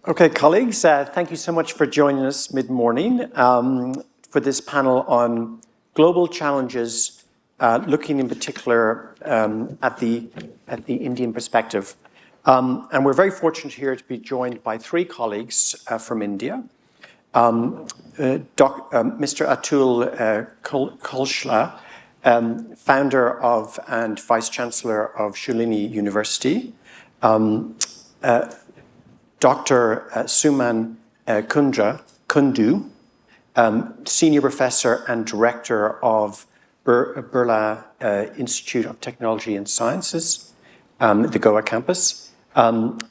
Okay, colleagues, thank you so much for joining us mid-morning for this panel on global challenges, looking in particular at the Indian perspective. And we're very fortunate here to be joined by three colleagues from India. Mr. Atul Khosla, founder of and Vice-Chancellor of Shoolini University. Dr. Suman Kundu, Senior Professor and Director of Birla Institute of Technology and Sciences, the Goa Campus, and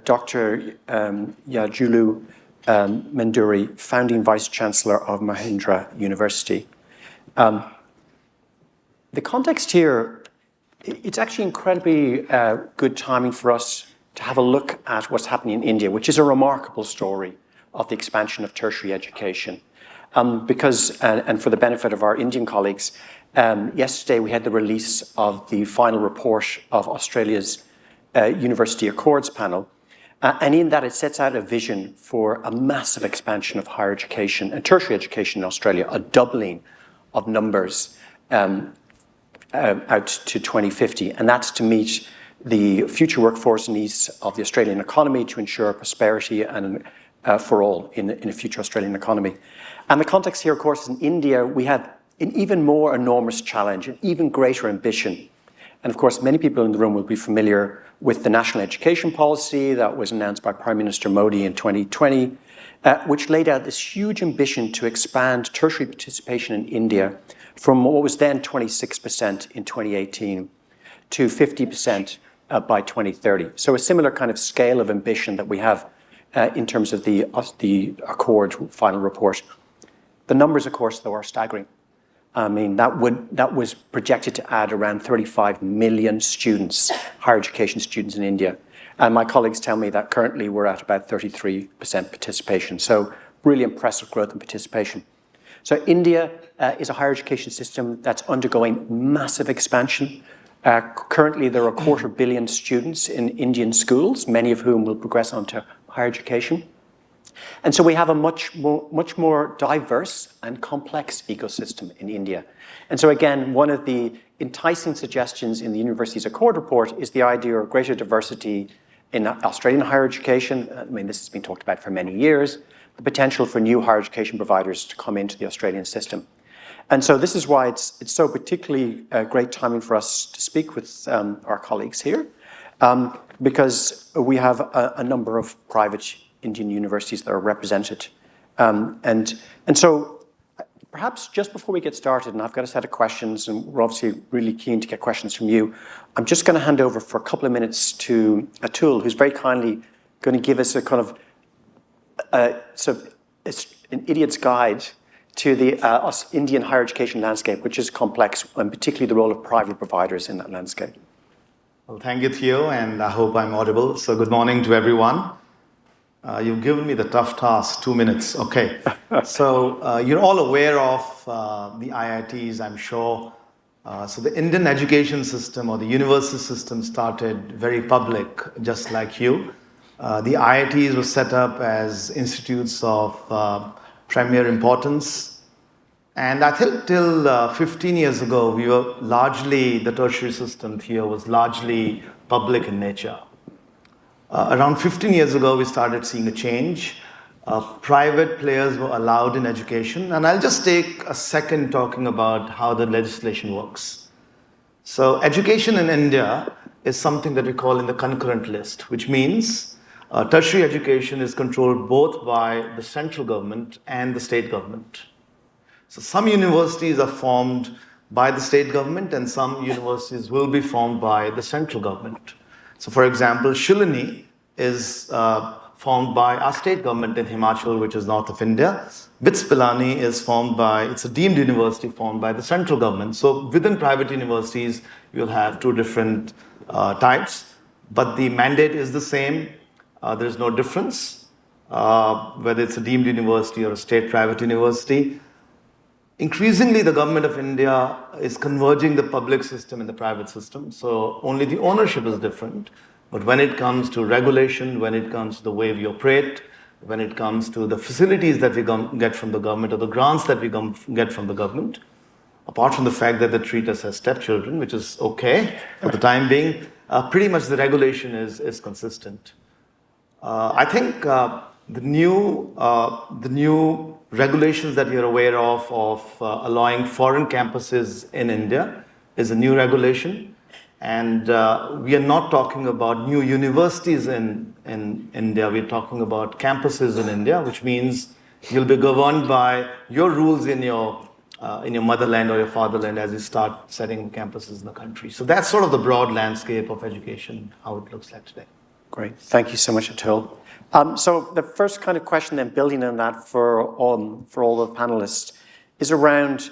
Dr. Yajulu Medury, Founding Vice-Chancellor of Mahindra University. The context here, it's actually incredibly good timing for us to have a look at what's happening in India, which is a remarkable story of the expansion of tertiary education. Because, and for the benefit of our Indian colleagues, yesterday we had the release of the final report of Australia's University Accords panel. And in that it sets out a vision for a massive expansion of higher education and tertiary education in Australia, a doubling of numbers out to 2050. And that's to meet the future workforce needs of the Australian economy to ensure prosperity and for all in a future Australian economy. And the context here, of course, in India, we have an even more enormous challenge, an even greater ambition. And of course, many people in the room will be familiar with the national education policy that was announced by Prime Minister Modi in 2020, which laid out this huge ambition to expand tertiary participation in India from what was then 26% in 2018 to 50% by 2030. So a similar kind of scale of ambition that we have in terms of the Accord final report. The numbers, of course, though, are staggering. I mean, that was projected to add around 35 million students, higher education students in India. And my colleagues tell me that currently we're at about 33% participation. So really impressive growth and participation. So India is a higher education system that's undergoing massive expansion. Currently, there are 250 million students in Indian schools, many of whom will progress on to higher education. And so we have a much more diverse and complex ecosystem in India. And so again, one of the enticing suggestions in the University's Accord report is the idea of greater diversity in Australian higher education. I mean, this has been talked about for many years, the potential for new higher education providers to come into the Australian system. And so this is why it's so particularly great timing for us to speak with our colleagues here, because we have a number of private Indian universities that are represented. And so perhaps just before we get started, and I've got a set of questions, and we're obviously really keen to get questions from you, I'm just going to hand over for a couple of minutes to Atul, who's very kindly going to give us a kind of an idiot's guide to the Indian higher education landscape, which is complex, and particularly the role of private providers in that landscape. Well, thank you, Theo, and I hope I'm audible. So good morning to everyone. You've given me the tough task, 2 minutes. Okay. So you're all aware of the IITs, I'm sure. So the Indian education system or the university system started very public, just like you. The IITs were set up as institutes of premier importance. And I think till 15 years ago, we were largely, the tertiary system here was largely public in nature. Around 15 years ago, we started seeing a change. Private players were allowed in education. And I'll just take a second talking about how the legislation works. So education in India is something that we call in the concurrent list, which means tertiary education is controlled both by the central government and the state government. So some universities are formed by the state government and some universities will be formed by the central government. So for example, Shoolini is formed by our state government in Himachal, which is north of India. Pilani is formed by, it's a deemed university formed by the central government. So within private universities, you'll have two different types, but the mandate is the same. There's no difference, whether it's a deemed university or a state private university. Increasingly, the government of India is converging the public system and the private system. So only the ownership is different, But when it comes to regulation, when it comes to the way we operate, when it comes to the facilities that we get from the government or the grants that we get from the government, apart from the fact that they treat us as stepchildren, which is okay for the time being, pretty much the regulation is consistent. I think the new regulations that you're aware of allowing foreign campuses in India is a new regulation. And we are not talking about new universities in India. We're talking about campuses in India, which means you'll be governed by your rules in your motherland or your fatherland as you start setting campuses in the country. So that's sort of the broad landscape of education, how it looks like today. Great. Thank you so much, Atul. So the first kind of question then, building on that for all the panelists, is around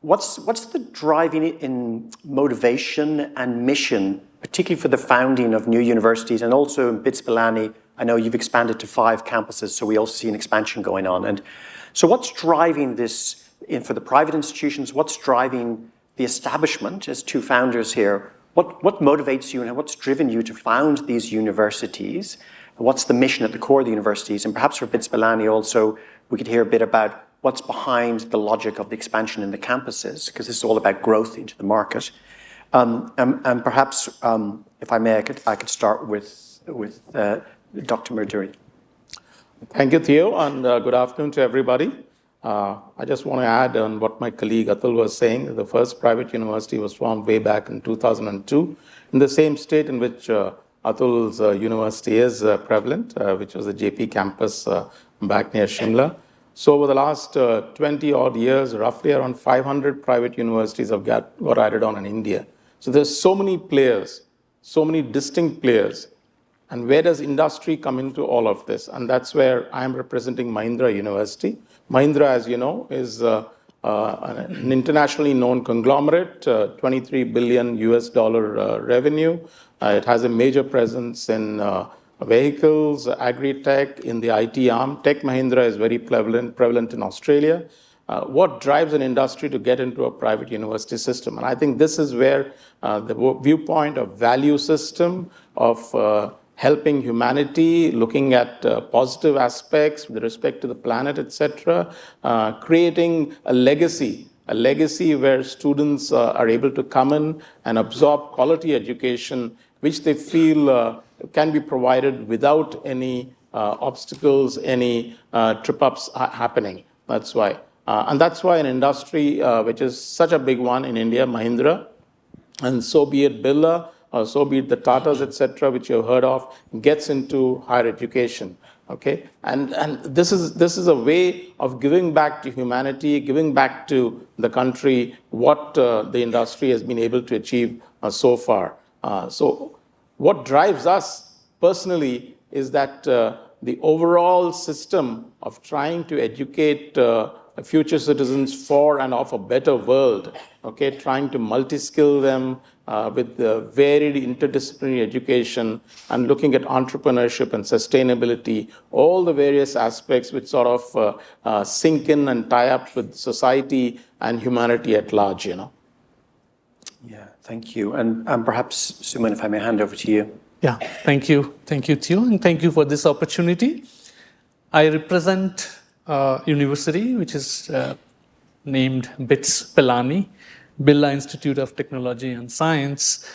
what's the driving in motivation and mission, particularly for the founding of new universities, and also in BITS Pilani. I know you've expanded to 5 campuses, so we also see an expansion going on. And so what's driving this for the private institutions? What's driving the establishment as 2 founders here? What motivates you and what's driven you to found these universities? What's the mission at the core of the universities? And perhaps for BITS Pilani also, we could hear a bit about what's behind the logic of the expansion in the campuses, because this is all about growth into the market. And perhaps, if I may, I could start with Dr. Medury. Thank you, Theo, and good afternoon to everybody. I just want to add on what my colleague Atul was saying. The first private university was formed way back in 2002 in the same state in which Atul's university is prevalent, which was the JP campus back near Shimla. So over the last 20 odd years, roughly around 500 private universities have got added on in India. So there's so many players, so many distinct players. And where does industry come into all of this? And that's where I'm representing Mahindra University. Mahindra, as you know, is an internationally known conglomerate, $23 billion revenue. It has a major presence in vehicles, agri-tech, in the IT arm. Tech Mahindra is very prevalent in Australia. What drives an industry to get into a private university system? And I think this is where the viewpoint of value system, of helping humanity, looking at positive aspects with respect to the planet, etc., creating a legacy where students are able to come in and absorb quality education, which they feel can be provided without any obstacles, any trip-ups happening. That's why. And that's why an industry which is such a big one in India, Mahindra, and so be it Birla, or so be it the Tatas, etc., which you've heard of, gets into higher education. Okay, and this is a way of giving back to humanity, giving back to the country what the industry has been able to achieve so far. So what drives us personally is that the overall system of trying to educate future citizens for and of a better world, okay, trying to multi-skill them with varied interdisciplinary education and looking at entrepreneurship and sustainability, all the various aspects which sort of sink in and tie up with society and humanity at large, you know. Yeah, thank you. And perhaps, Suman, if I may hand over to you. Yeah, thank you. Thank you, Theo, and thank you for this opportunity. I represent a university which is named BITS Pilani, Birla Institute of Technology and Science,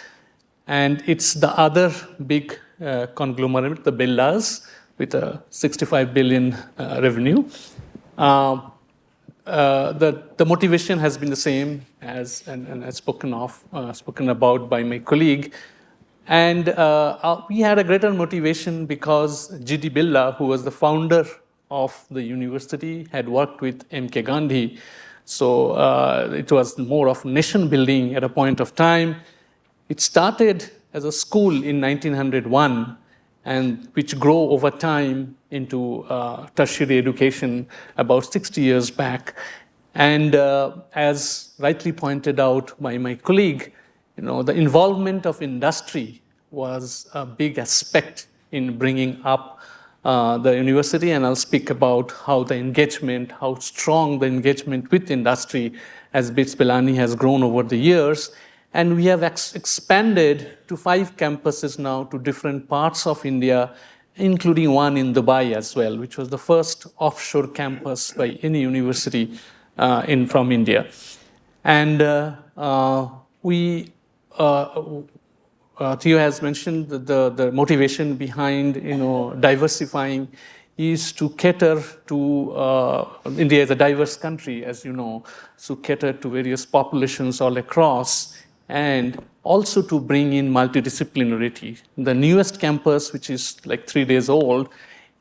and it's the other big conglomerate, the Birlas, with a 65 billion revenue. The motivation has been the same as and as spoken about by my colleague. And we had a greater motivation because G.D. Birla, who was the founder of the university, had worked with M.K. Gandhi. So it was more of nation building at a point of time. It started as a school in 1901, and which grew over time into tertiary education about 60 years back. And as rightly pointed out by my colleague, you know, the involvement of industry was a big aspect in bringing up the university, and I'll speak about how the engagement, how strong the engagement with industry as BITS Pilani has grown over the years. And we have expanded to 5 campuses now to different parts of India, including one in Dubai as well, which was the first offshore campus by any university from India. And Theo has mentioned the motivation behind diversifying is to cater to India is a diverse country, as you know, so cater to various populations all across, and also to bring in multidisciplinarity. The newest campus, which is like 3 days old,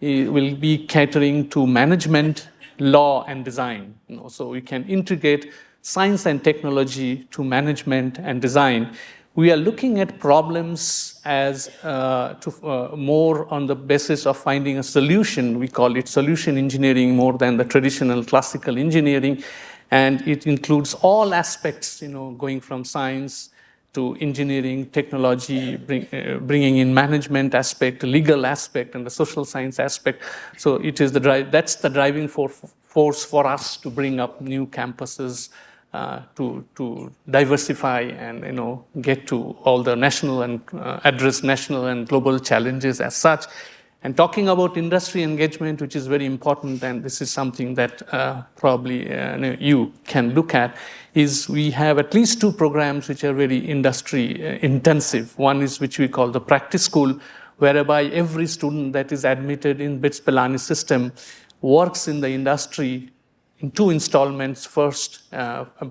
will be catering to management, law, and design. So we can integrate science and technology to management and design. We are looking at problems as more on the basis of finding a solution. We call it solution engineering more than the traditional classical engineering. And it includes all aspects, going from science to engineering, technology, bringing in management aspect, legal aspect, and the social science aspect. So it is that's the driving force for us to bring up new campuses, to diversify and get to all the national and address national and global challenges as such. And talking about industry engagement, which is very important, and this is something that probably you can look at, is we have at least 2 programs which are very industry intensive. One is which we call the practice school, whereby every student that is admitted in BITS Pilani system works in the industry in 2 installments, first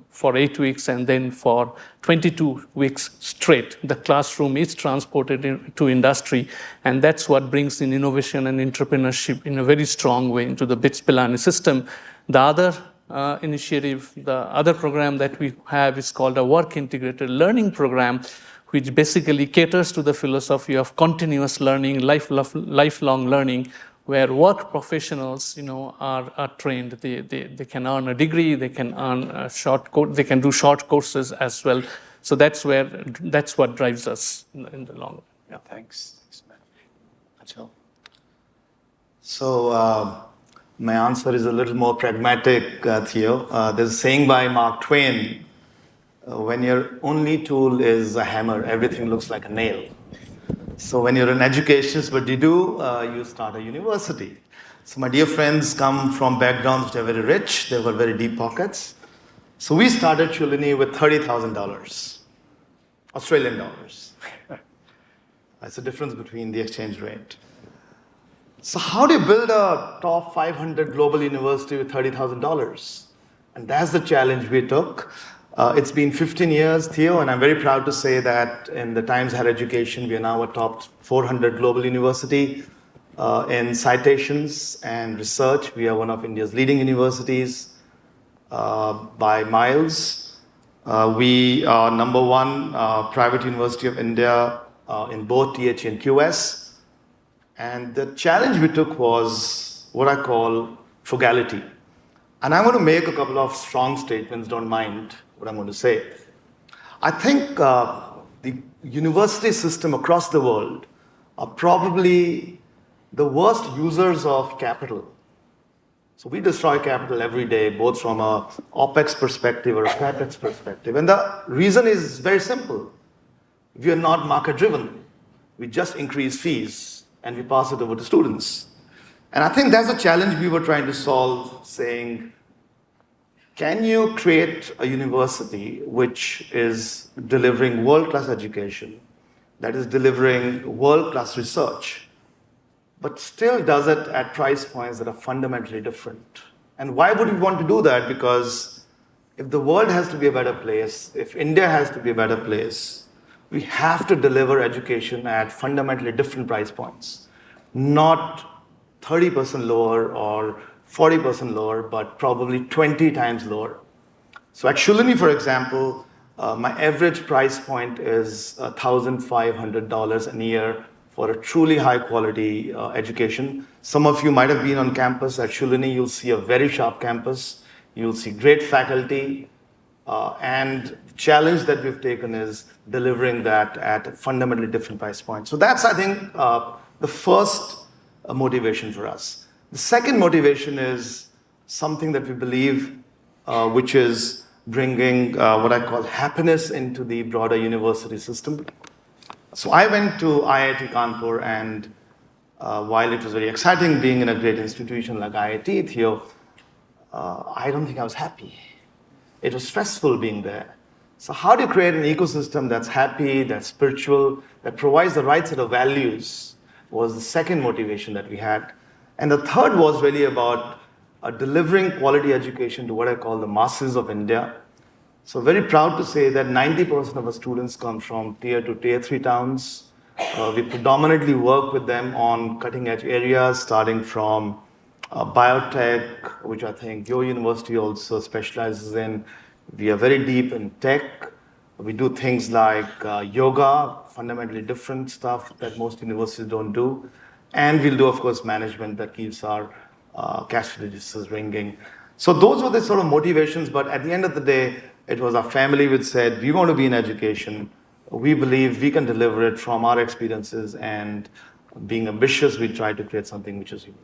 for 8 weeks and then for 22 weeks straight. The classroom is transported to industry, and that's what brings in innovation and entrepreneurship in a very strong way into the BITS Pilani system. The other initiative, the other program that we have is called a Work Integrated Learning Program, which basically caters to the philosophy of continuous learning, lifelong learning, where work professionals, are trained. They can earn a degree, they can earn they can do short courses as well. So that's what drives us in the long run. Yeah, thanks, man. Atul. So my answer is a little more pragmatic, Theo. There's a saying by Mark Twain: when your only tool is a hammer, everything looks like a nail. So when you're an educationist, what do? You start a university. So my dear friends come from backgrounds which are very rich. They've got very deep pockets. So we started Shoolini with $30,000, Australian dollars. That's the difference between the exchange rate. So how do you build a top 500 global university with $30,000? And that's the challenge we took. It's been 15 years, Theo, and I'm very proud to say that in the Times Higher Education, we are now a top 400 global university. In citations and research, we are one of India's leading universities by miles. We are number 1 private university of India in both THE and QS. And the challenge we took was what I call frugality. And I'm going to make a couple of strong statements, don't mind what I'm going to say. I think the university system across the world are probably the worst users of capital. So we destroy capital every day, both from a OPEX perspective or a CAPEX perspective. And the reason is very simple. We are not market driven. We just increase fees and we pass it over to students. And I think that's a challenge we were trying to solve, saying, can you create a university which is delivering world-class education, that is delivering world-class research, but still does it at price points that are fundamentally different? And why would we want to do that? Because if the world has to be a better place, if India has to be a better place, we have to deliver education at fundamentally different price points, not 30% lower or 40% lower, but probably 20 times lower. So at Shoolini, for example, my average price point is $1,500 a year for a truly high quality education. Some of you might have been on campus at Shoolini. You'll see a very sharp campus. You'll see great faculty. And the challenge that we've taken is delivering that at a fundamentally different price point. So that's, I think, the first motivation for us. The second motivation is something that we believe, which is bringing what I call happiness into the broader university system. So I went to IIT Kanpur, and while it was very exciting being in a great institution like IIT here, I don't think I was happy. It was stressful being there. So how do you create an ecosystem that's happy, that's spiritual, that provides the right set of values was the second motivation that we had. And the third was really about delivering quality education to what I call the masses of India. So very proud to say that 90% of our students come from tier 2, tier 3 towns. We predominantly work with them on cutting edge areas, starting from biotech, which I think your university also specializes in. We are very deep in tech. We do things like yoga, fundamentally different stuff that most universities don't do. And we'll do, of course, management that keeps our cash registers ringing. So those were the sort of motivations, but at the end of the day, it was our family which said, we want to be in education. We believe we can deliver it from our experiences, and being ambitious, we try to create something which is unique.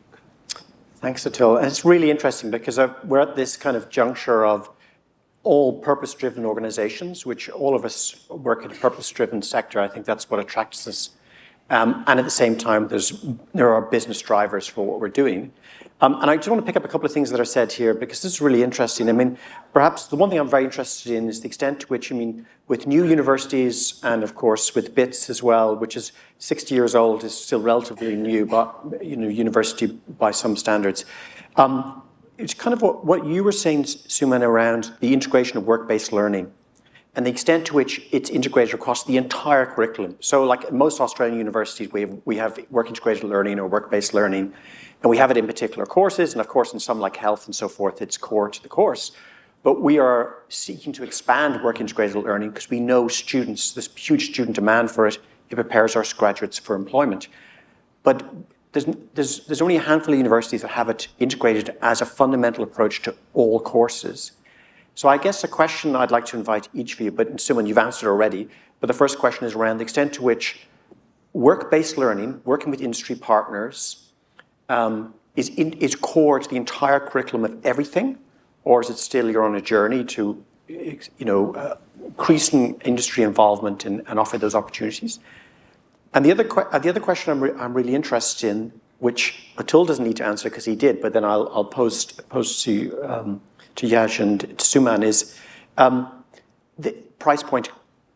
Thanks, Atul. And it's really interesting because we're at this kind of juncture of all purpose-driven organizations, which all of us work in a purpose-driven sector. I think that's what attracts us. And at the same time, there are business drivers for what we're doing. And I just want to pick up a couple of things that are said here, because this is really interesting. I mean, perhaps the one thing I'm very interested in is the extent to which, I mean, with new universities and, of course, with BITS as well, which is 60 years old, is still relatively new, but, university by some standards. It's kind of what you were saying, Suman, around the integration of work-based learning and the extent to which it's integrated across the entire curriculum. So like most Australian universities, we have work-integrated learning or work-based learning, and we have it in particular courses, and of course in some like health and so forth, it's core to the course. But we are seeking to expand work-integrated learning because we know students, there's huge student demand for it. It prepares our graduates for employment. But there's only a handful of universities that have it integrated as a fundamental approach to all courses. So I guess a question I'd like to invite each of you, but Suman, you've answered already, but the first question is around the extent to which work-based learning, working with industry partners, is core to the entire curriculum of everything, or is it still you're on a journey to, increasing industry involvement and offer those opportunities? And the other question I'm really interested in, which Atul doesn't need to answer because he did, but then I'll pose to Yaj and to Suman, is the price point.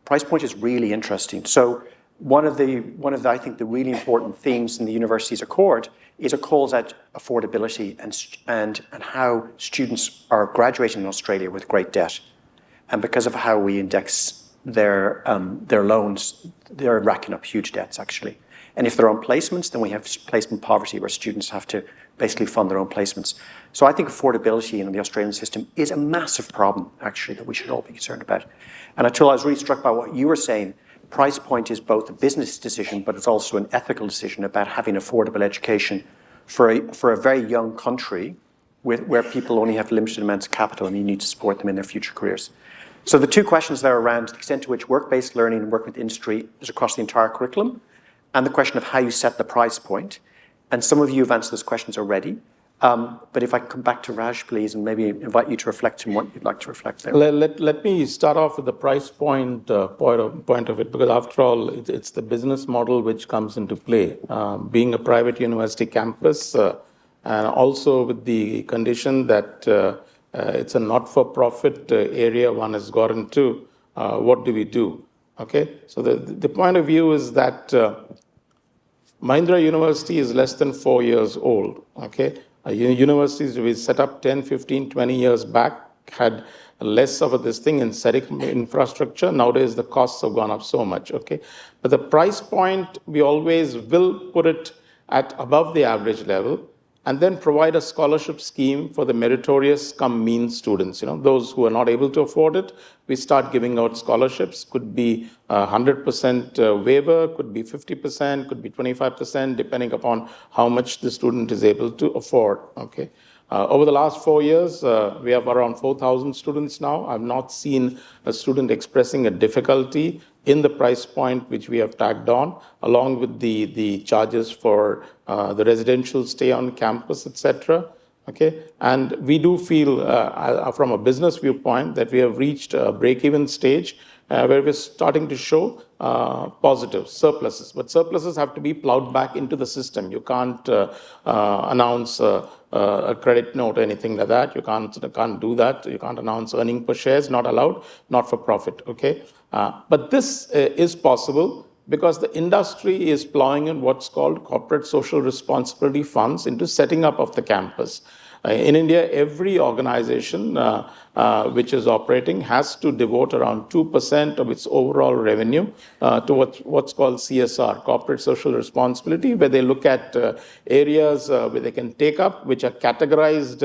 Price point is really interesting. So one of the I think the really important themes in the university's accord is it calls out affordability and how students are graduating in Australia with great debt, and because of how we index their loans, they're racking up huge debts actually. And if they're on placements, then we have placement poverty where students have to basically fund their own placements. So I think affordability in the Australian system is a massive problem actually that we should all be concerned about. And Atul, I was really struck by what you were saying. Price point is both a business decision, but it's also an ethical decision about having affordable education for a very young country where people only have limited amounts of capital and you need to support them in their future careers. So the two questions there around the extent to which work-based learning and work with industry is across the entire curriculum, and the question of how you set the price point. And some of you have answered those questions already. But if I can come back to Raj, please, and maybe invite you to reflect on what you'd like to reflect there. Let me start off with the price point point of it, because after all, it's the business model which comes into play. Being a private university campus, and also with the condition that it's a not-for-profit area one has got into, what do we do? Okay, so the point of view is that Mahindra University is less than 4 years old. Okay, universities we set up 10, 15, 20 years back had less of this thing in setting infrastructure. Nowadays, the costs have gone up so much. Okay, but the price point, we always will put it at above the average level, and then provide a scholarship scheme for the meritorious come mean students. Those who are not able to afford it, we start giving out scholarships. Could be 100% waiver, could be 50%, could be 25%, depending upon how much the student is able to afford. Okay. Over the last 4 years, we have around 4,000 students now. I've not seen a student expressing a difficulty in the price point which we have tagged on, along with the charges for the residential stay on campus, etc. Okay, and we do feel, from a business viewpoint, that we have reached a break-even stage where we're starting to show positive surpluses. But surpluses have to be plowed back into the system. You can't announce a credit note or anything like that. You can't do that. You can't announce earning per shares, not allowed, not for profit. Okay, but this is possible because the industry is plowing in what's called corporate social responsibility funds into setting up of the campus. In India, every organization which is operating has to devote around 2% of its overall revenue to what's called CSR, corporate social responsibility, where they look at areas where they can take up, which are categorized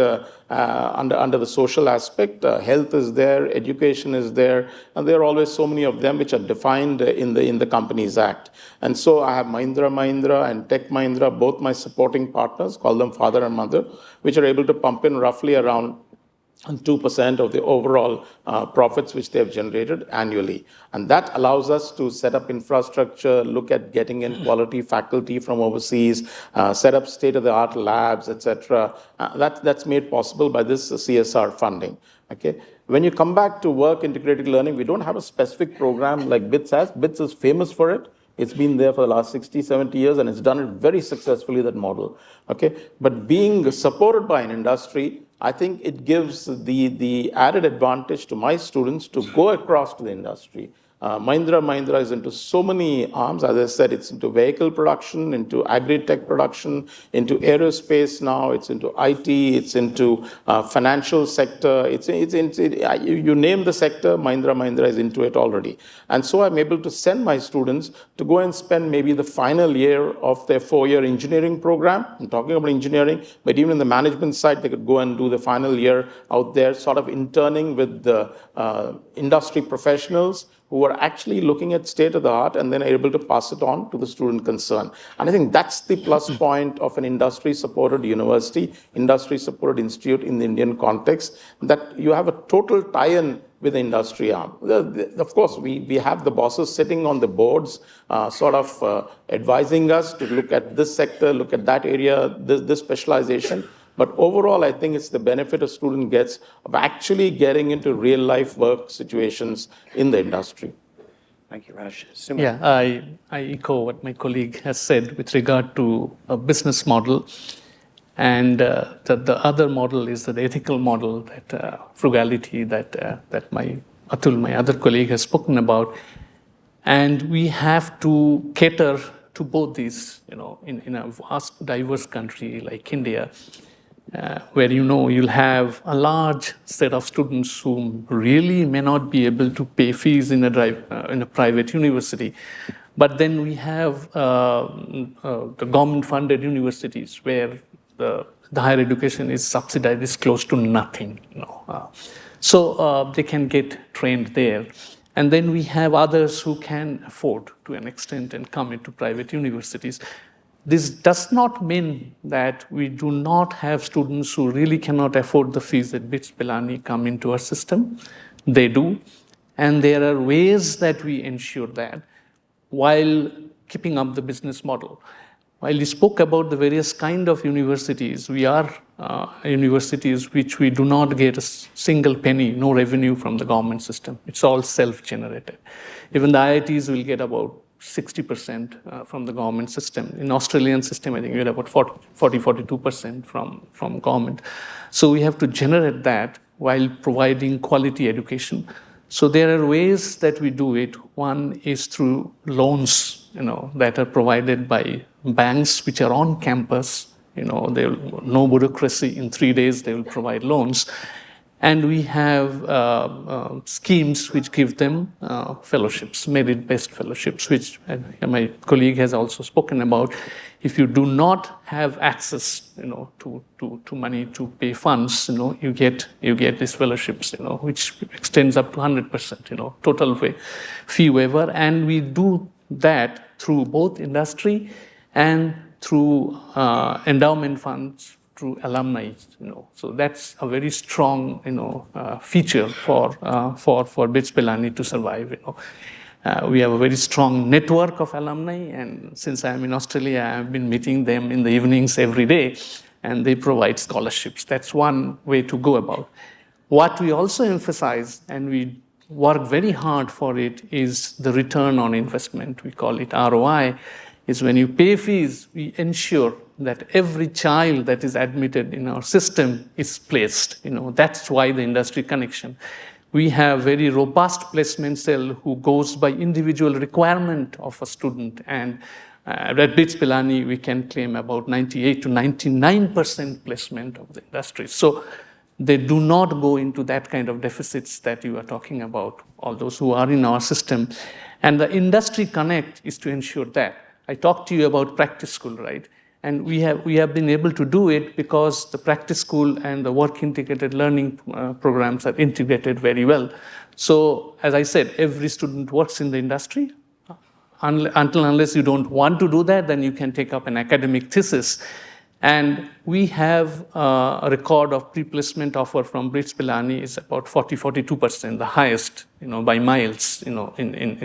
under the social aspect. Health is there, education is there, and there are always so many of them which are defined in the Companies Act. And so I have Mahindra and Tech Mahindra, both my supporting partners, call them father and mother, which are able to pump in roughly around 2% of the overall profits which they have generated annually. And that allows us to set up infrastructure, look at getting in quality faculty from overseas, set up state-of-the-art labs, etc. That's made possible by this CSR funding. Okay. When you come back to work integrated learning, we don't have a specific program like BITS has. BITS is famous for it. It's been there for the last 60, 70 years, and it's done it very successfully, that model. Okay. But being supported by an industry, I think it gives the added advantage to my students to go across to the industry. Mahindra is into so many arms. As I said, it's into vehicle production, into agri-tech production, into aerospace now, it's into IT, it's into financial sector. You name the sector, Mahindra is into it already. And so I'm able to send my students to go and spend maybe the final year of their 4-year engineering program. I'm talking about engineering, but even in the management side, they could go and do the final year out there, sort of interning with the industry professionals who are actually looking at state-of-the-art and then are able to pass it on to the student concerned. And I think that's the plus point of an industry-supported university, industry-supported institute in the Indian context, that you have a total tie-in with the industry arm. Of course, we have the bosses sitting on the boards, advising us to look at this sector, look at that area, this specialization. But overall, I think it's the benefit a student gets of actually getting into real-life work situations in the industry. Thank you, Raj. Suman. Yeah, I echo what my colleague has said with regard to a business model. And the other model is the ethical model, that frugality that my Atul, my other colleague, has spoken about. And we have to cater to both these, in a vast, diverse country like India, where you'll have a large set of students who really may not be able to pay fees in a private university. But then we have the government-funded universities where the higher education is subsidized, is close to nothing. So they can get trained there. And then we have others who can afford to an extent and come into private universities. This does not mean that we do not have students who really cannot afford the fees at BITS Pilani come into our system. They do. And there are ways that we ensure that while keeping up the business model. While you spoke about the various kind of universities, we are universities which we do not get a single penny, no revenue from the government system. It's all self-generated. Even the IITs will get about 60% from the government system. In Australian system, I think we get about 42% from government. So we have to generate that while providing quality education. So there are ways that we do it. One is through loans, that are provided by banks which are on campus. No bureaucracy. In 3 days, they will provide loans. And we have schemes which give them fellowships, merit-based fellowships, which my colleague has also spoken about. If you do not have access, to money to pay funds, you get these fellowships, which extends up to 100%, total fee waiver. And we do that through both industry and through endowment funds, through alumni, So that's a very strong, feature for BITS Pilani to survive, We have a very strong network of alumni, and since I'm in Australia, I've been meeting them in the evenings every day. and they provide scholarships. That's one way to go about. What we also emphasize, and we work very hard for it, is the return on investment. We call it ROI. Is when you pay fees, we ensure that every child that is admitted in our system is placed. That's why the industry connection. We have very robust placement cell who goes by individual requirement of a student, and at BITS Pilani, we can claim about 98 to 99% placement of the industry. So they do not go into that kind of deficits that you are talking about, all those who are in our system. And the industry connect is to ensure that. I talked to you about practice school, right? And we have been able to do it because the practice school and the work integrated learning programs are integrated very well. So as I said, every student works in the industry. Unless you don't want to do that, then you can take up an academic thesis. And we have a record of pre-placement offer from BITS Pilani is about 40-42%, the highest, by miles, in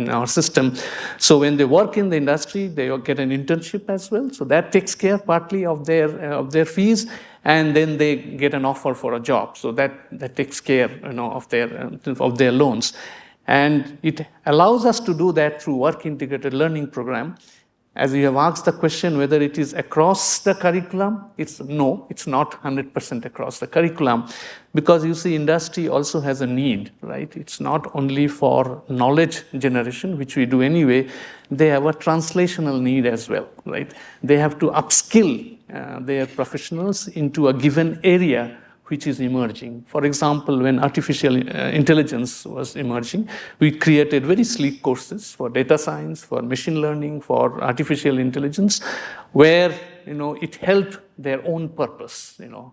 our system. So when they work in the industry, they get an internship as well. So that takes care partly of their fees, and then they get an offer for a job. So that takes care, of their loans. And it allows us to do that through work integrated learning program. As you have asked the question whether it is across the curriculum, it's not 100% across the curriculum, because you see industry also has a need, right? It's not only for knowledge generation, which we do anyway, they have a translational need as well, right? They have to upskill their professionals into a given area which is emerging. For example, when artificial intelligence was emerging, we created very sleek courses for data science, for machine learning, for artificial intelligence, where it helped their own purpose, to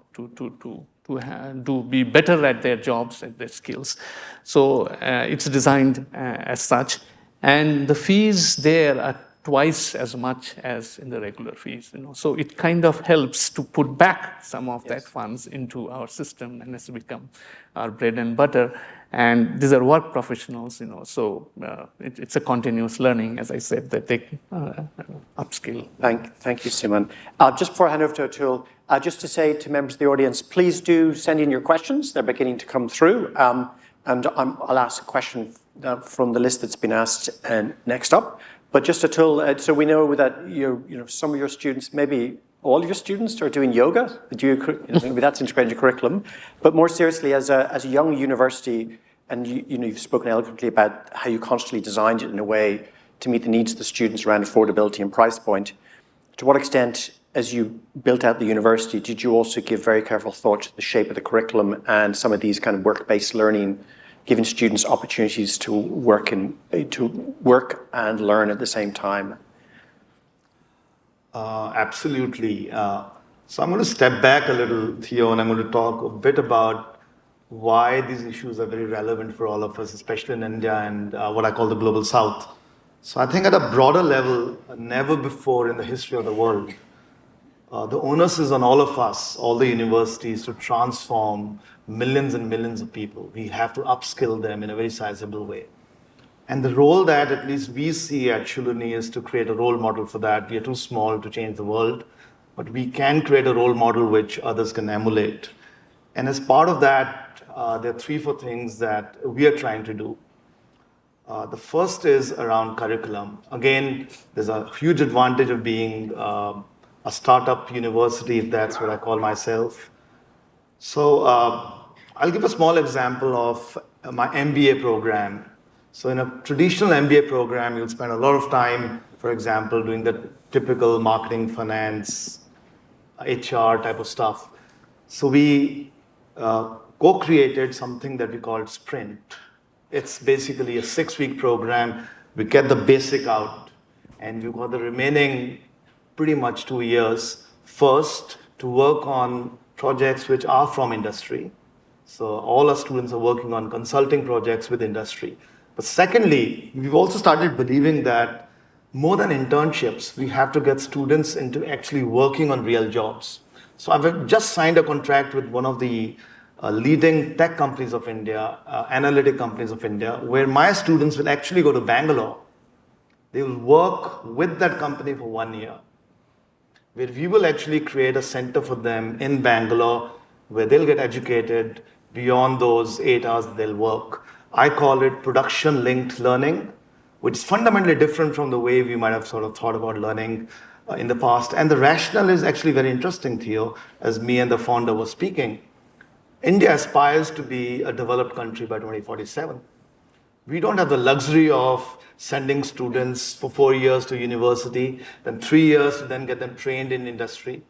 be better at their jobs and their skills. So it's designed as such, and the fees there are twice as much as in the regular fees. So it kind of helps to put back some of that funds into our system, and it's become our bread and butter. And these are work professionals, so it's a continuous learning, as I said, that they upskill. Thank you, Suman. Just before I hand over to Atul, just to say to members of the audience, please do send in your questions. They're beginning to come through. And I'll ask a question from the list that's been asked next up. But just Atul, so we know that some of your students, maybe all of your students, are doing yoga. Maybe that's integrated into curriculum. But more seriously, as a young university, and you've spoken eloquently about how you constantly designed it in a way to meet the needs of the students around affordability and price point. To what extent, as you built out the university, did you also give very careful thought to the shape of the curriculum and some of these kind of work-based learning, giving students opportunities to work and learn at the same time? Absolutely. So I'm going to step back a little, Theo, and I'm going to talk a bit about why these issues are very relevant for all of us, especially in India and what I call the Global South. So I think at a broader level, never before in the history of the world, the onus is on all of us, all the universities, to transform millions and millions of people. We have to upskill them in a very sizable way. And the role that at least we see at Shoolini is to create a role model for that. We are too small to change the world, but we can create a role model which others can emulate. And as part of that, there are 3-4 things that we are trying to do. The first is around curriculum. Again, there's a huge advantage of being a startup university, if that's what I call myself. So I'll give a small example of my MBA program. So in a traditional MBA program, you'll spend a lot of time, for example, doing the typical marketing, finance, HR type of stuff. So we co-created something that we called Sprint. It's basically a 6-week program. We get the basic out, and we've got the remaining pretty much 2 years. First, to work on projects which are from industry. So all our students are working on consulting projects with industry. But secondly, we've also started believing that more than internships, we have to get students into actually working on real jobs. So I've just signed a contract with one of the leading tech companies of India, analytic companies of India, where my students will actually go to Bangalore. They will work with that company for 1 year. where we will actually create a center for them in Bangalore where they'll get educated beyond those 8 hours that they'll work. I call it production-linked learning, which is fundamentally different from the way we might have sort of thought about learning in the past. And the rationale is actually very interesting, Theo, as me and the founder were speaking. India aspires to be a developed country by 2047. We don't have the luxury of sending students for 4 years to university, then 3 years to then get them trained in industry.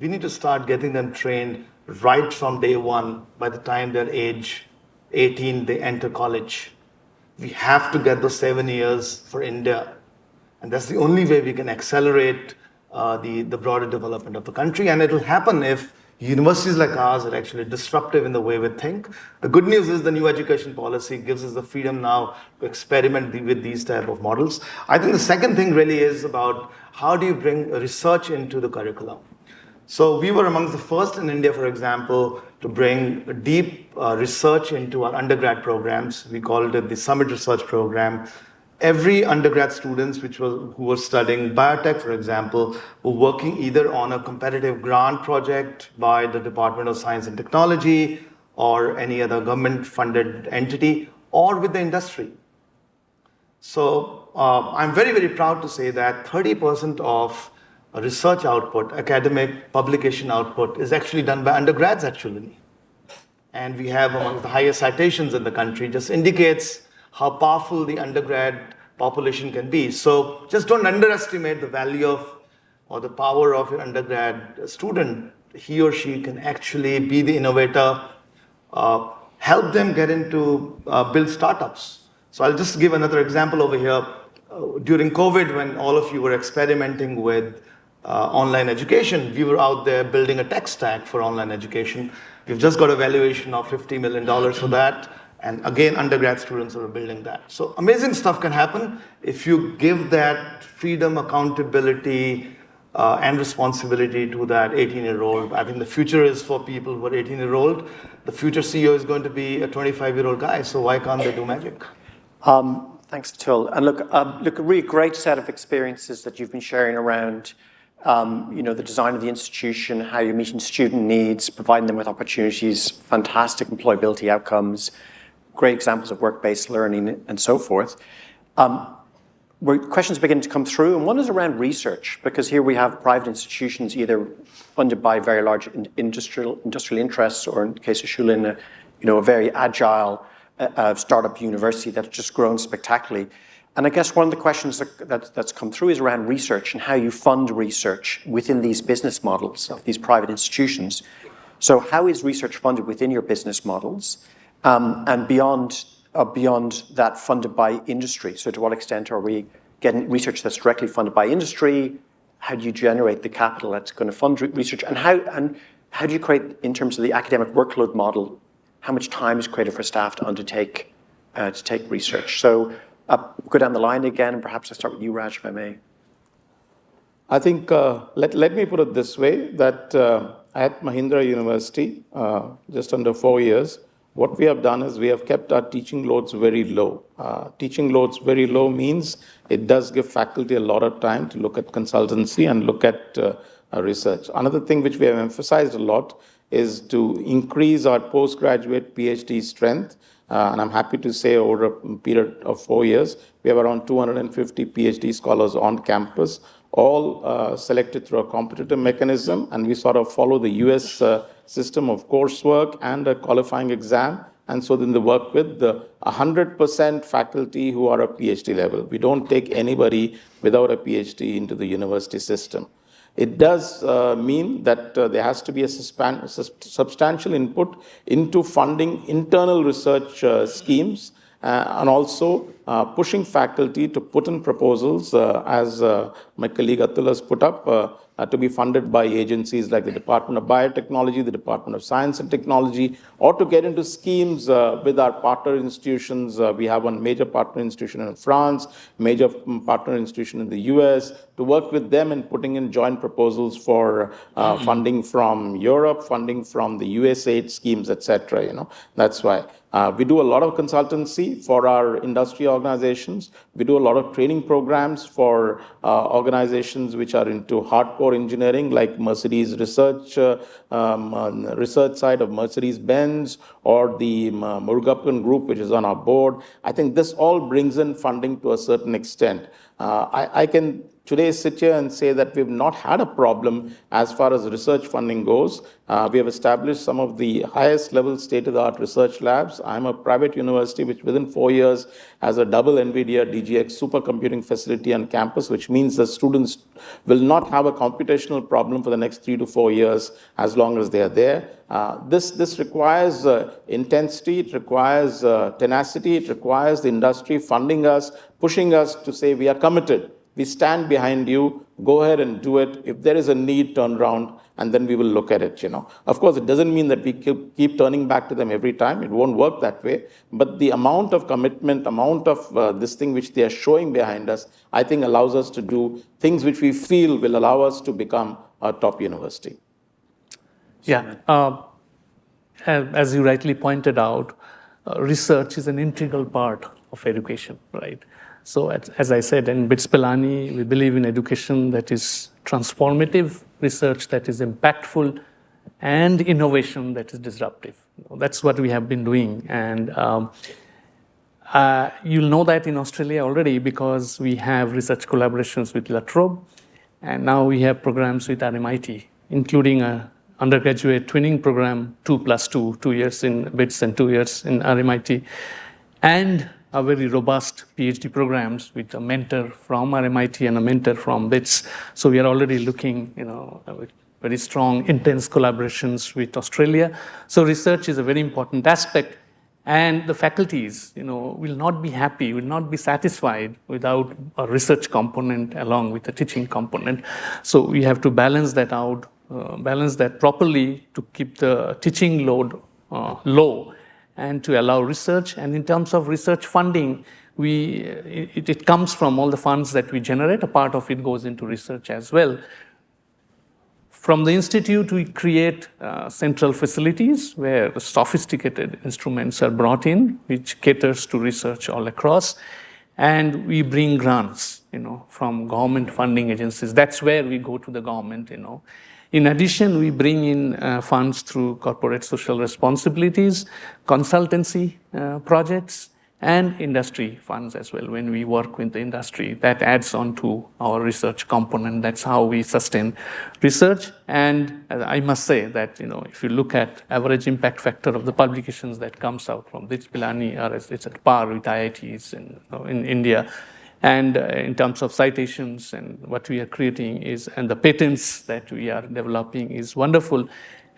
We need to start getting them trained right from day one. By the time they're age 18, they enter college. We have to get those 7 years for India. And that's the only way we can accelerate the broader development of the country. And it'll happen if universities like ours are actually disruptive in the way we think. The good news is the new education policy gives us the freedom now to experiment with these type of models. I think the second thing really is about how do you bring research into the curriculum. So we were amongst the first in India, for example, to bring deep research into our undergrad programs. We called it the Summit Research Program. Every undergrad students who were studying biotech, for example, were working either on a competitive grant project by the Department of Science and Technology or any other government-funded entity, or with the industry. So I'm very, very proud to say that 30% of research output, academic publication output, is actually done by undergrads at Shoolini. And we have among the highest citations in the country. Just indicates how powerful the undergrad population can be. So just don't underestimate the value of or the power of your undergrad student. He or she can actually be the innovator, help them get into build startups. So I'll just give another example over here. During COVID, when all of you were experimenting with online education, we were out there building a tech stack for online education. We've just got a valuation of $50 million for that. And again, undergrad students are building that. So amazing stuff can happen if you give that freedom, accountability, and responsibility to that 18-year-old. I think the future is for people who are 18-year-old. The future CEO is going to be a 25-year-old guy. So why can't they do magic? Thanks, Atul. And look, a really great set of experiences that you've been sharing around the design of the institution, how you're meeting student needs, providing them with opportunities, fantastic employability outcomes, great examples of work-based learning, and so forth. Where questions begin to come through, and one is around research, because here we have private institutions either funded by very large industrial interests, or in the case of Shoolini, a very agile startup university that's just grown spectacularly. And I guess one of the questions that's come through is around research and how you fund research within these business models of these private institutions. So how is research funded within your business models? And beyond that, funded by industry. So to what extent are we getting research that's directly funded by industry? How do you generate the capital that's going to fund research? And how do you create, in terms of the academic workload model, how much time is created for staff to undertake research? So go down the line again, and perhaps I'll start with you, Raj, if I may. I think, let me put it this way, that at Mahindra University, just under 4 years, what we have done is we have kept our teaching loads very low. Teaching loads very low means it does give faculty a lot of time to look at consultancy and look at research. Another thing which we have emphasized a lot is to increase our postgraduate PhD strength. And I'm happy to say over a period of 4 years, we have around 250 PhD scholars on campus, all selected through a competitive mechanism. And we sort of follow the US system of coursework and a qualifying exam. And so then they work with the 100% faculty who are a PhD level. We don't take anybody without a PhD into the university system. It does mean that there has to be a substantial input into funding internal research schemes and also pushing faculty to put in proposals, as my colleague Atul has put up, to be funded by agencies like the Department of Biotechnology, the Department of Science and Technology, or to get into schemes with our partner institutions. We have one major partner institution in France, major partner institution in the US, to work with them in putting in joint proposals for funding from Europe, funding from the USAID schemes, etc. That's why. We do a lot of consultancy for our industry organizations. We do a lot of training programs for organizations which are into hardcore engineering, like Mercedes research side of Mercedes-Benz, or the Murugappan Group, which is on our board. I think this all brings in funding to a certain extent. I can today sit here and say that we've not had a problem as far as research funding goes. We have established some of the highest level state-of-the-art research labs. I'm a private university which within 4 years has a double NVIDIA DGX supercomputing facility on campus, which means the students will not have a computational problem for the next 3 to 4 years as long as they are there. This requires intensity, it requires tenacity, it requires the industry funding us, pushing us to say we are committed. We stand behind you, go ahead and do it. If there is a need, turn around, and then we will look at it, Of course, it doesn't mean that we keep turning back to them every time. It won't work that way. But the amount of commitment, amount of this thing which they are showing behind us, I think allows us to do things which we feel will allow us to become a top university. Yeah. As you rightly pointed out, research is an integral part of education, right? So as I said, in BITS Pilani, we believe in education that is transformative, research that is impactful, and innovation that is disruptive. That's what we have been doing. And you'll know that in Australia already because we have research collaborations with La Trobe, and now we have programs with RMIT, including a undergraduate twinning program, 2+2, 2 years in BITS and 2 years in RMIT, and a very robust PhD programs with a mentor from RMIT and a mentor from BITS. So we are already looking, with very strong, intense collaborations with Australia. So research is a very important aspect. And the faculties, will not be happy, will not be satisfied without a research component along with a teaching component. So we have to balance that out, balance that properly to keep the teaching load low and to allow research. And in terms of research funding, it comes from all the funds that we generate. A part of it goes into research as well. From the institute, we create central facilities where sophisticated instruments are brought in, which caters to research all across. And we bring grants, from government funding agencies. That's where we go to the government, In addition, we bring in funds through corporate social responsibilities, consultancy projects, and industry funds as well. When we work with the industry, that adds on to our research component. That's how we sustain research. And I must say that, if you look at average impact factor of the publications that comes out from BITS Pilani, it's at par with IITs in India. And in terms of citations and what we are creating and the patents that we are developing is wonderful.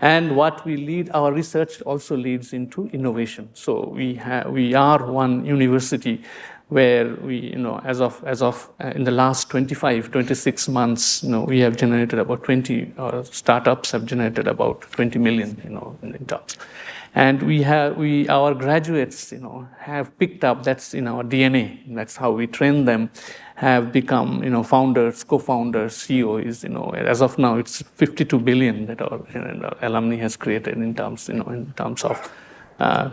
And what we lead, our research also leads into innovation. So we are one university where we, as of in the last 26 months, we have generated about 20, startups have generated about 20 million, in terms. And our graduates, have picked up, that's in our DNA, that's how we train them, have become, founders, co-founders, CEOs, as of now, it's 52 billion that our alumni has created in terms of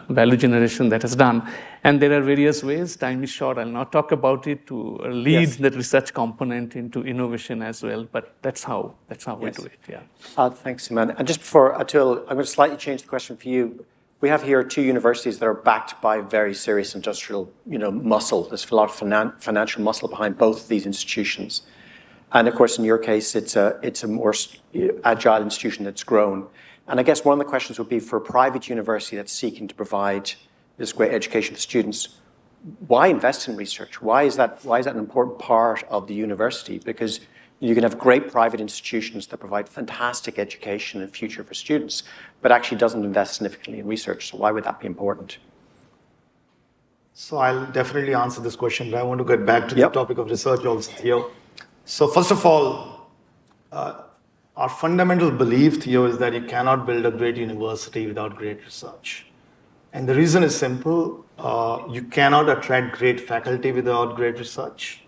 value generation that has done. And there are various ways, time is short, I'll not talk about it, to lead the research component into innovation as well, but that's how we do it, yeah. Thanks, Suman. And just before Atul, I'm going to slightly change the question for you. We have here 2 universities that are backed by very serious industrial, muscle. There's a lot of financial muscle behind both of these institutions. And of course, in your case, it's a more agile institution that's grown. And I guess one of the questions would be for a private university that's seeking to provide this great education for students, why invest in research? Why is that an important part of the university? Because you can have great private institutions that provide fantastic education and future for students, but actually doesn't invest significantly in research. So why would that be important? So I'll definitely answer this question, but I want to get back to the topic of research also, Theo. So first of all, our fundamental belief, Theo, is that you cannot build a great university without great research. And the reason is simple. You cannot attract great faculty without great research.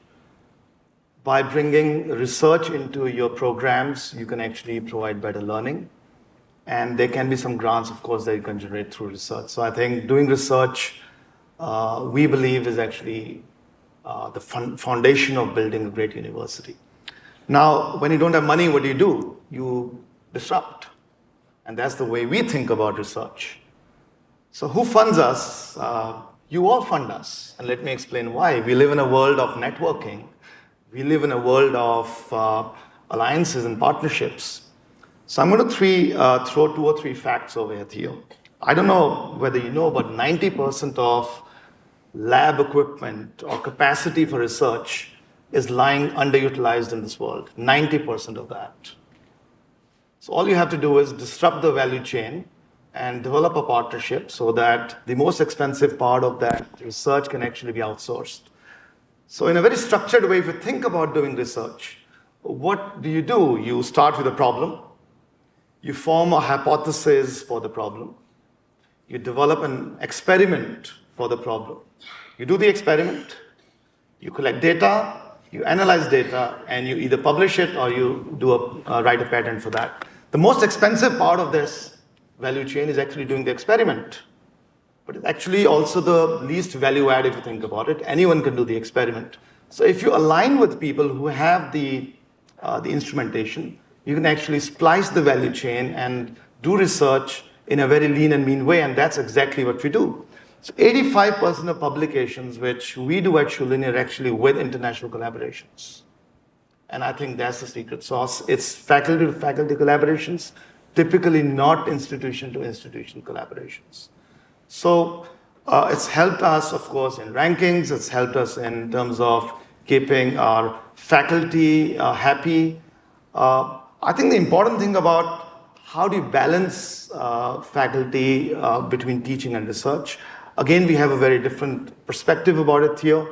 By bringing research into your programs, you can actually provide better learning. And there can be some grants, of course, that you can generate through research. So I think doing research we believe is actually the foundation of building a great university. Now, when you don't have money, what do? You disrupt. And that's the way we think about research. So who funds us? You all fund us. And let me explain why. We live in a world of networking. We live in a world of alliances and partnerships. So I'm going to throw 2 or 3 facts over here, Theo. I don't know whether you know, but 90% of lab equipment or capacity for research is lying underutilized in this world. 90% of that. So all you have to do is disrupt the value chain and develop a partnership so that the most expensive part of that research can actually be outsourced. So in a very structured way, if you think about doing research, what do? You start with a problem. You form a hypothesis for the problem. You develop an experiment for the problem. You do the experiment. You collect data. You analyze data, and you either publish it or you write a patent for that. The most expensive part of this value chain is actually doing the experiment. But it's actually also the least value add if you think about it. Anyone can do the experiment. So if you align with people who have the instrumentation, you can actually splice the value chain and do research in a very lean and mean way, and that's exactly what we do. So 85% of publications which we do at Shoolini are actually with international collaborations. And I think that's the secret sauce. It's faculty to faculty collaborations, typically not institution to institution collaborations. So it's helped us, of course, in rankings. It's helped us in terms of keeping our faculty happy. I think the important thing about how do you balance faculty between teaching and research? Again, we have a very different perspective about it here.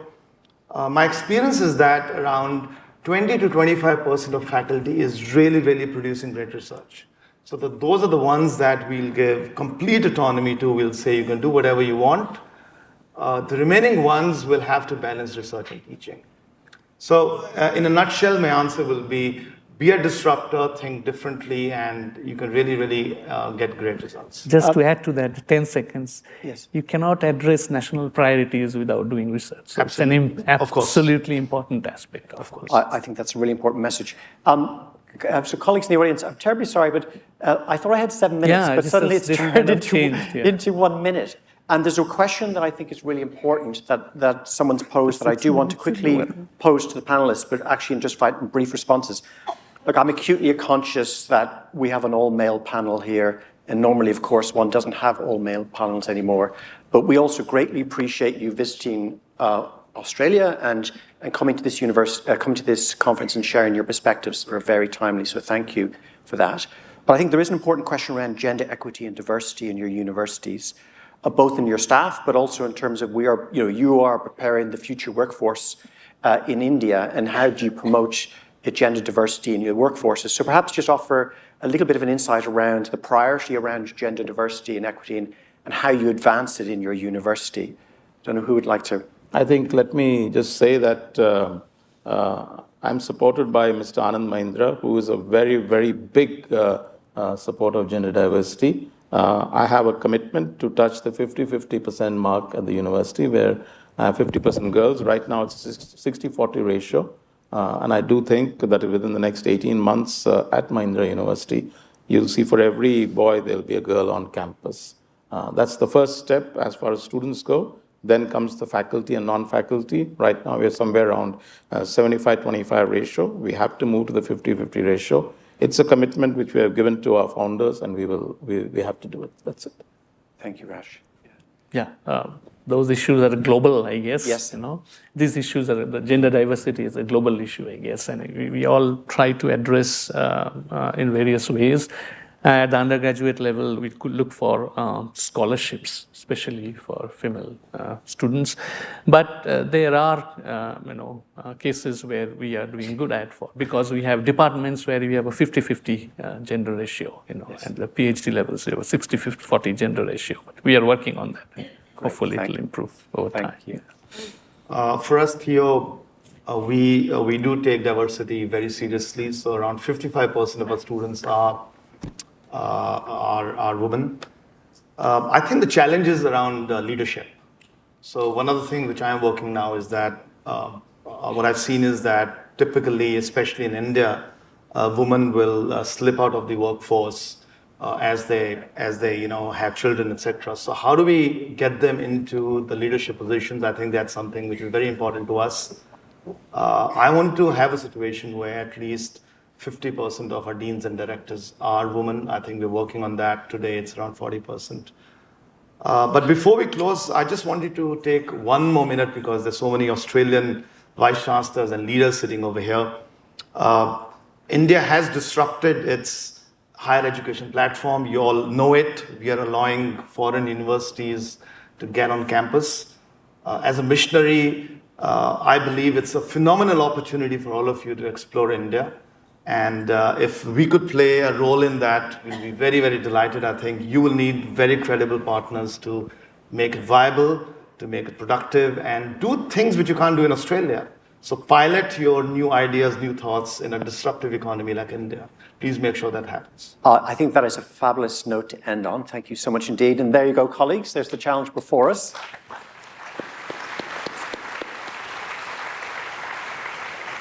My experience is that around 20 to 25% of faculty is really producing great research. So those are the ones that we'll give complete autonomy to. We'll say you can do whatever you want. The remaining ones will have to balance research and teaching. So in a nutshell, my answer will be a disruptor, think differently, and you can really get great results. Just to add to that, 10 seconds. Yes. You cannot address national priorities without doing research. So Absolutely. It's an absolutely important aspect, of course. I think that's a really important message. So colleagues in the audience, I'm terribly sorry, but I thought I had 7 minutes, but suddenly it's turned into 1 minute. And there's a question that I think is really important that someone's posed that I do want to quickly pose to the panelists, but actually in just brief responses. Look, I'm acutely conscious that we have an all-male panel here, and normally, of course, one doesn't have all-male panels anymore. But we also greatly appreciate you visiting Australia and coming to this conference and sharing your perspectives that are very timely. So thank you for that. But I think there is an important question around gender equity and diversity in your universities, both in your staff, but also in terms of you are preparing the future workforce in India, and how do you promote gender diversity in your workforces? So perhaps just offer a little bit of an insight around the priority around gender diversity and equity and how you advance it in your university. I don't know who would like to. I think let me just say that I'm supported by Mr. Anand Mahindra, who is a very big supporter of gender diversity. I have a commitment to touch the 50-50% mark at the university, where I have 50% girls. Right now it's a 60-40 ratio. And I do think that within the next 18 months at Mahindra University, you'll see for every boy, there'll be a girl on campus. That's the first step as far as students go. Then comes the faculty and non-faculty. Right now, we're somewhere around 75-25 ratio. We have to move to the 50-50 ratio. It's a commitment which we have given to our founders, and we have to do it. That's it. Thank you, Raj. Yeah, those issues are global, I guess. Yes. These issues the gender diversity is a global issue, I guess, and we all try to address in various ways. At the undergraduate level, we could look for scholarships, especially for female students. But there are, cases where we are doing good because we have departments where we have a 50-50 gender ratio, Yes. and the PhD levels, we have a 60-40 gender ratio. But we are working on that. Hopefully, it will improve over time. Thank you. For us, Theo, we do take diversity very seriously. So around 55% of our students are women. I think the challenge is around leadership. So one of the things which I'm working now is that what I've seen is that typically, especially in India, women will slip out of the workforce as they have children, etc. So how do we get them into the leadership positions? I think that's something which is very important to us. I want to have a situation where at least 50% of our deans and directors are women. I think we're working on that. Today it's around 40%. But before we close, I just wanted to take one more minute because there's so many Australian vice-chancellors and leaders sitting over here. India has disrupted its higher education platform. You all know it. We are allowing foreign universities to get on campus. As a missionary, I believe it's a phenomenal opportunity for all of you to explore India. And if we could play a role in that, we'll be very, very delighted. I think you will need very credible partners to make it viable, to make it productive, and do things which you can't do in Australia. So pilot your new ideas, new thoughts in a disruptive economy like India. Please make sure that happens. I think that is a fabulous note to end on. Thank you so much indeed. And there you go, colleagues. There's the challenge before us.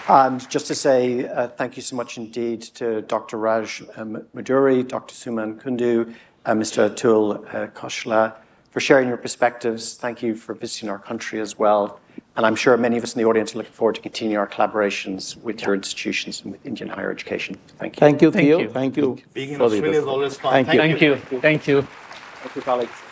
And just to say thank you so much indeed to Dr. Medury, Dr. Suman Kundu, Mr. Atul Khosla, for sharing your perspectives. Thank you for visiting our country as well. And I'm sure many of us in the audience are looking forward to continuing our collaborations with your institutions and with Indian higher education. Thank you. Thank you, Thank Theo. you. Thank you. Being in Australia is always fun. Thank you. Thank you. Thank you. Thank you, colleagues.